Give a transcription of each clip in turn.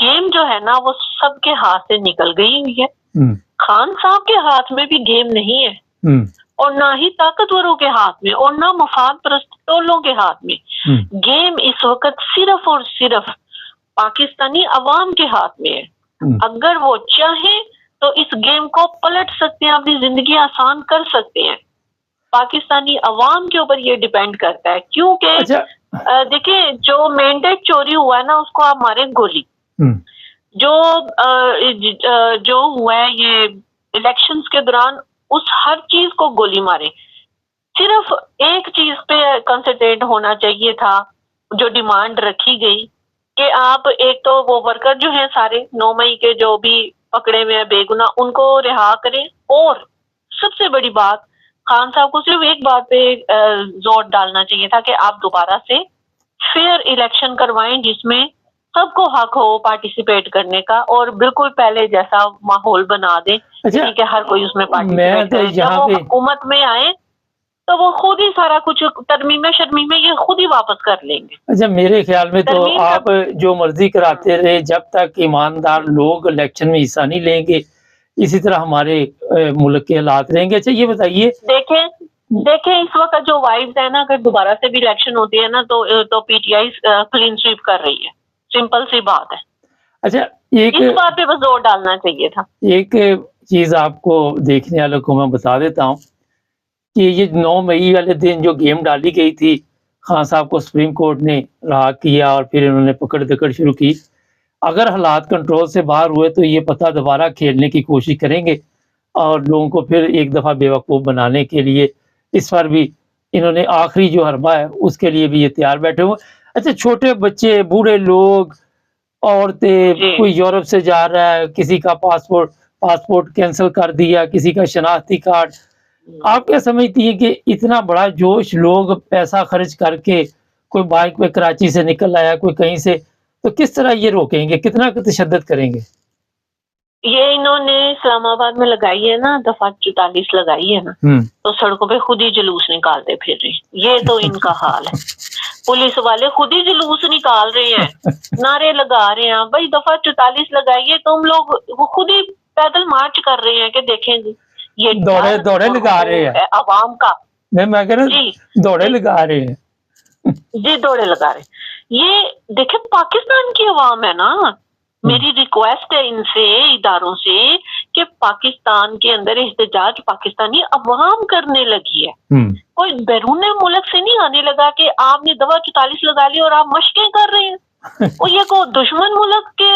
Game جو ہے نا وہ سب کے ہاتھ سے نکل گئی ہوئی ہے. خان صاحب کے ہاتھ میں بھی گیم نہیں ہے اور نہ ہی طاقتوروں کے ہاتھ میں اور نہ مفاد پرست ٹولوں کے ہاتھ میں. گیم اس وقت صرف اور صرف پاکستانی عوام کے ہاتھ میں ہے. اگر وہ چاہیں تو اس گیم کو پلٹ سکتے ہیں, اپنی زندگی آسان کر سکتے ہیں. پاکستانی عوام کے اوپر یہ ڈیپینڈ کرتا ہے, کیونکہ دیکھیں جو مینڈیٹ چوری ہوا ہے نا اس کو آپ مارے گولی. جو ہوا ہے یہ الیکشنز کے دوران اس ہر چیز کو گولی مارے. صرف ایک چیز پہ کنسنٹریٹ ہونا چاہیے تھا جو ڈیمانڈ رکھی گئی کہ آپ ایک تو وہ ورکر جو ہیں سارے 9 مئی کے جو بھی پکڑے ہوئے ہیں بے گناہ ان کو رہا کریں, اور سب سے بڑی بات خان صاحب کو صرف ایک بات پہ زور ڈالنا چاہیے تھا کہ آپ دوبارہ سے فیئر الیکشن کروائیں جس میں سب کو حق ہو پارٹیسپیٹ کرنے کا, اور بالکل پہلے جیسا ماحول بنا دیں کہ ہر کوئی اس میں پارٹیسپیٹ کرے. جب وہ حکومت میں آئے تو وہ خود ہی سارا کچھ ترمیمیں شرمیمیں یہ خود ہی واپس کر لیں گے. اچھا میرے خیال میں تو آپ جو مرضی کراتے رہے, جب تک ایماندار لوگ الیکشن میں حصہ نہیں لیں گے اسی طرح ہمارے ملک کے حالات رہیں گے. اچھا یہ بتائیے, دیکھیں اس وقت جو وائبز ہے نا, اگر دوبارہ سے بھی الیکشن ہوتی ہے نا تو P T I clean sweep کر رہی ہے, سمپل سی بات ہے. اچھا اس بات پہ بس زور ڈالنا چاہیے تھا. ایک چیز آپ کو دیکھنے والوں کو میں بتا دیتا ہوں کہ یہ 9 مئی والے دن جو گیم ڈالی گئی تھی, خان صاحب کو سپریم کورٹ نے رہا کیا اور پھر انہوں نے پکڑ دکڑ شروع کی. اگر حالات کنٹرول سے باہر ہوئے تو یہ پتہ دوبارہ کھیلنے کی کوشش کریں گے اور لوگوں کو پھر ایک دفعہ بے وقوف بنانے کے لیے اس پر بھی انہوں نے آخری جو حربہ ہے اس کے لیے بھی یہ تیار بیٹھے ہوئے. اچھا چھوٹے بچے, بوڑھے لوگ, عورتیں, کوئی یورپ سے جا رہا ہے, کسی کا پاسپورٹ کینسل کر دیا, کسی کا شناختی کارڈ. آپ کیا سمجھتی ہیں کہ اتنا بڑا جوش لوگ پیسہ خرچ کر کے, کوئی بائک پہ کراچی سے نکل آیا, کوئی کہیں سے, تو کس طرح یہ روکیں گے, کتنا تشدد کریں گے؟ یہ انہوں نے اسلام آباد میں لگائی ہے نا دفعہ 44 لگائی ہے نا, تو سڑکوں پہ خود ہی جلوس نکالتے پھر رہے. یہ تو ان کا حال ہے. پولیس والے خود ہی جلوس نکال رہے ہیں, نعرے لگا رہے ہیں بھائی دفعہ 44 لگائیے تم لوگ. وہ خود ہی پیدل مارچ کر رہے ہیں کہ دیکھیں جی یہ دوڑے لگا رہے ہیں عوام کا. میں کہہ رہا ہوں دوڑے لگا رہے ہیں. جی دوڑے لگا رہے. یہ دیکھیں پاکستان کی عوام ہے نا, میری ریکویسٹ ہے ان سے اداروں سے کہ پاکستان کے اندر احتجاج پاکستانی عوام کرنے لگی ہے. کوئی بیرون ملک سے نہیں آنے لگا کہ آپ نے دفعہ 44 لگا لی اور آپ مشقیں کر رہے ہیں. اور یہ کو دشمن ملک کے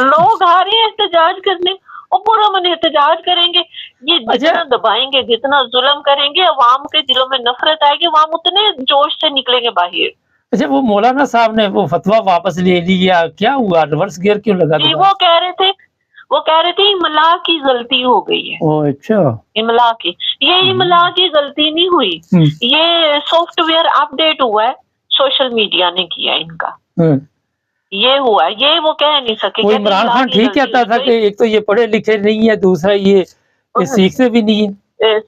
لوگ آ رہے ہیں احتجاج کرنے اور پورا من احتجاج کریں گے. یہ جتنا دبائیں گے, جتنا ظلم کریں گے, عوام کے دلوں میں نفرت آئے گی, عوام اتنے جوش سے نکلیں گے باہر. اچھا وہ مولانا صاحب نے وہ فتویٰ واپس لے لیا, کیا ہوا, ریورس گیئر کیوں لگا؟ جی وہ کہہ رہے تھے املا کی غلطی ہو گئی ہے. اچھا املا کی, یہ املا کی غلطی نہیں ہوئی, یہ سافٹ ویئر اپ ڈیٹ ہوا ہے, سوشل میڈیا نے کیا ان کا, یہ ہوا. یہ وہ کہہ نہیں سکے. وہ عمران خان ٹھیک کہتا تھا کہ ایک تو یہ پڑھے لکھے نہیں ہے, دوسرا یہ سیکھتے بھی نہیں ہے,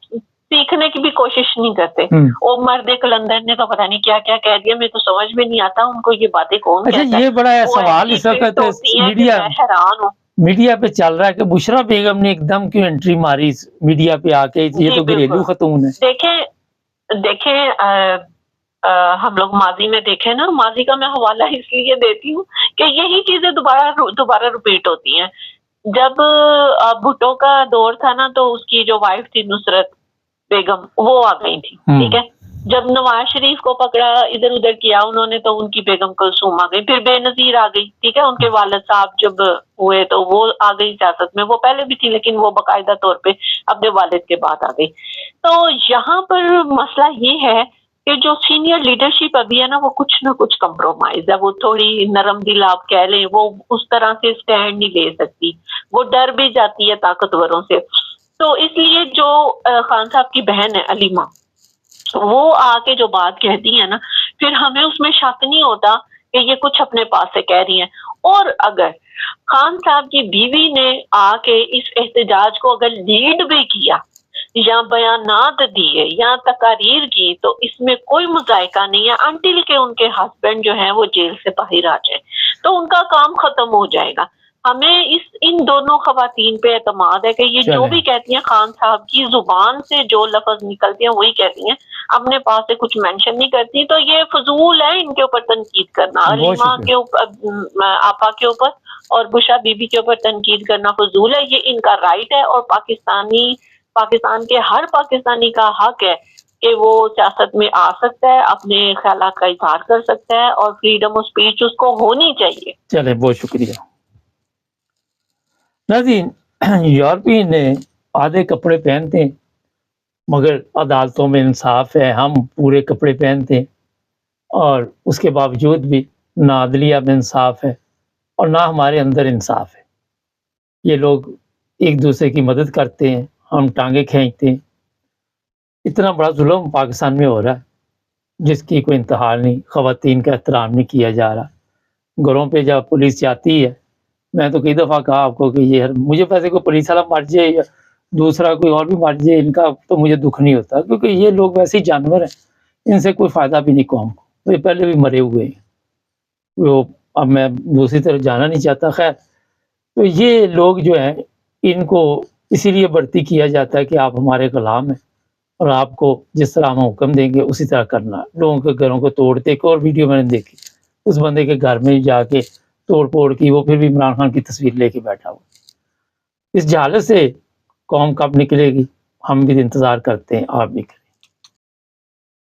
سیکھنے کی بھی کوشش نہیں کرتے. اور مرد کلندر نے تو پتہ نہیں کیا کیا کہہ دیا, میں تو سمجھ میں نہیں آتا ان کو یہ باتیں کون کہتا ہے. اچھا یہ بڑا سوال اس وقت میڈیا پہ چل رہا ہے کہ بشرا بیگم نے ایک دم کیوں انٹری ماری میڈیا پہ آ کے, یہ تو گھریلو خاتون ہے. دیکھیں ہم لوگ ماضی میں دیکھیں نا, ماضی کا میں حوالہ اس لیے دیتی ہوں کہ یہی چیزیں دوبارہ ریپیٹ ہوتی ہیں. جب بھٹو کا دور تھا نا تو اس کی جو وائف تھی نصرت بیگم وہ آ گئی تھی, ٹھیک ہے. جب نواز شریف کو پکڑا ادھر ادھر کیا انہوں نے تو ان کی بیگم کلثوم آ گئی. پھر بے نظیر آ گئی, ٹھیک ہے. ان کے والد صاحب جب ہوئے تو وہ آ گئی سیاست میں, وہ پہلے بھی تھی لیکن وہ باقاعدہ طور پہ اپنے والد کے بعد آ گئی. تو یہاں پر مسئلہ یہ ہے کہ جو سینئر لیڈرشپ ابھی ہے نا وہ کچھ نہ کچھ کمپرومائز ہے, وہ تھوڑی نرم دل آپ کہہ لیں, وہ اس طرح سے اسٹینڈ نہیں لے سکتی, وہ ڈر بھی جاتی ہے طاقتوروں سے. تو اس لیے جو خان صاحب کی بہن ہے علیمہ, وہ آ کے جو بات کہتی ہے نا, پھر ہمیں اس میں شک نہیں ہوتا کہ یہ کچھ اپنے پاس سے کہہ رہی ہیں. اور اگر خان صاحب کی بیوی نے آ کے اس احتجاج کو اگر لیڈ بھی کیا, یا بیانات دیے یا تقاریر کی تو اس میں کوئی مذائقہ نہیں ہے انٹل کہ ان کے ہسبینڈ جو ہیں وہ جیل سے باہر آ جائیں، تو ان کا کام ختم ہو جائے گا۔ ہمیں ان دونوں خواتین پہ اعتماد ہے کہ یہ جو چلیں۔ بھی کہتی ہیں خان صاحب کی زبان سے جو لفظ نکلتے ہیں وہی کہتی ہیں، اپنے پاس سے کچھ مینشن نہیں کرتی، تو یہ فضول ہے ان کے اوپر تنقید کرنا، بہت علیمہ شکریہ۔ کے اوپر، آپا کے اوپر اور بشا بی بی کے اوپر تنقید کرنا فضول ہے، یہ ان کا رائٹ ہے، اور پاکستان کے ہر پاکستانی کا حق ہے کہ وہ سیاست میں آ سکتا ہے، اپنے خیالات کا اظہار کر سکتا ہے، اور فریڈم آف اسپیچ اس کو ہونی چاہیے۔ چلیں، بہت شکریہ ناظرین۔ یورپین نے آدھے کپڑے پہنتے ہیں مگر عدالتوں میں انصاف ہے، ہم پورے کپڑے پہنتے ہیں اور اس کے باوجود بھی نہ عدلیہ میں انصاف ہے اور نہ ہمارے اندر انصاف ہے۔ یہ لوگ ایک دوسرے کی مدد کرتے ہیں، ہم ٹانگیں کھینچتے ہیں۔ اتنا بڑا ظلم پاکستان میں ہو رہا ہے جس کی کوئی انتہا نہیں، خواتین کا احترام نہیں کیا جا رہا۔ گھروں پہ جب پولیس جاتی ہے، میں تو کئی دفعہ کہا آپ کو کہ یہ مجھے ویسے کوئی پولیس والا مر جائے یا دوسرا کوئی اور بھی مر جائے، ان کا تو مجھے دکھ نہیں ہوتا، کیونکہ یہ لوگ ویسے ہی جانور ہیں، ان سے کوئی فائدہ بھی نہیں قوم کو، یہ پہلے بھی مرے ہوئے ہیں۔ وہ اب میں دوسری طرف جانا نہیں چاہتا۔ خیر، تو یہ لوگ جو ہیں ان کو اسی لیے بھرتی کیا جاتا ہے کہ آپ ہمارے غلام ہیں اور آپ کو جس طرح ہم حکم دیں گے اسی طرح کرنا ہے۔ لوگوں کے گھروں کو توڑتے، ایک اور ویڈیو میں نے دیکھی، اس بندے کے گھر میں جا کے توڑ پھوڑ کی، وہ پھر بھی عمران خان کی تصویر لے کے بیٹھا ہوا۔ اس جہالت سے قوم کب نکلے گی، ہم بھی انتظار کرتے ہیں، آپ بھی کریں۔